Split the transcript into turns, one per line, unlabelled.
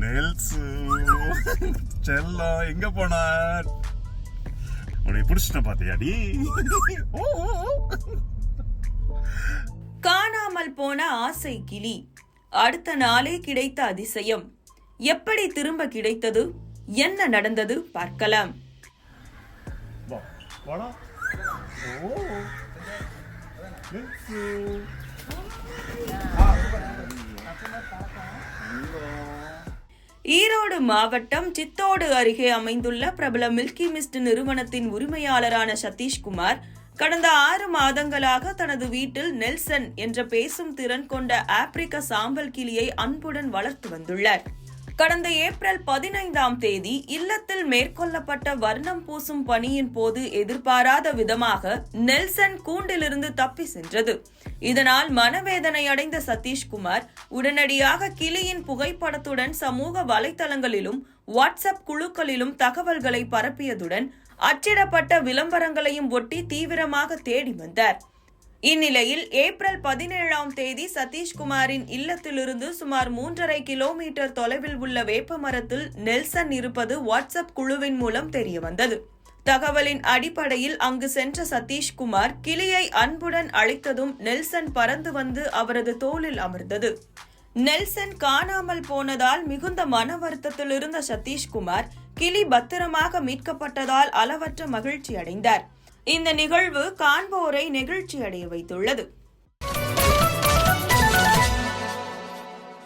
நெல்சு செல்லம் எங்க போனார்? உன்னை பிடிச்சிட்ட பாத்தியாடி?
காணாமல் போன ஆசை கிளி அடுத்த நாளே கிடைத்த அதிசயம். எப்படி திரும்ப கிடைத்தது, என்ன நடந்தது பார்க்கலாம். ஈரோடு மாவட்டம் சித்தோடு அருகே அமைந்துள்ள பிரபல மில்கி மிஸ்ட் நிறுவனத்தின் உரிமையாளரான சதீஷ்குமார் கடந்த 6 மாதங்களாக தனது வீட்டில் நெல்சன் என்ற பேசும் திறன் கொண்ட ஆப்பிரிக்க சாம்பல் கிளியை அன்புடன் வளர்த்து வந்துள்ளார். கடந்த ஏப்ரல் 15ஆம் தேதி இல்லத்தில் மேற்கொள்ளப்பட்ட வர்ணம் பூசும் பணியின் போது எதிர்பாராத விதமாக நெல்சன் கூண்டிலிருந்து தப்பி சென்றது. இதனால் மனவேதனை அடைந்த சதீஷ்குமார் உடனடியாக கிளியின் புகைப்படத்துடன் சமூக வலைதளங்களிலும் வாட்ஸ்அப் குழுக்களிலும் தகவல்களை பரப்பியதுடன் அச்சிடப்பட்ட விளம்பரங்களையும் ஒட்டி தீவிரமாக தேடி வந்தார். இந்நிலையில் ஏப்ரல் 17ஆம் தேதி சதீஷ்குமாரின் இல்லத்திலிருந்து சுமார் 3.5 கிலோமீட்டர் தொலைவில் உள்ள வேப்பமரத்தில் நெல்சன் இருப்பது வாட்ஸ்அப் குழுவின் மூலம் தெரியவந்தது. தகவலின் அடிப்படையில் அங்கு சென்ற சதீஷ்குமார் கிளியை அன்புடன் அழைத்ததும் நெல்சன் பறந்து வந்து அவரது தோளில் அமர்ந்தது. நெல்சன் காணாமல் போனதால் மிகுந்த மன வருத்தத்தில் இருந்த சதீஷ்குமார் கிளி பத்திரமாக மீட்கப்பட்டதால் அளவற்ற மகிழ்ச்சி அடைந்தார். இந்த நிகழ்வு காண்போரை நெகிழ்ச்சி அடைய வைத்துள்ளது.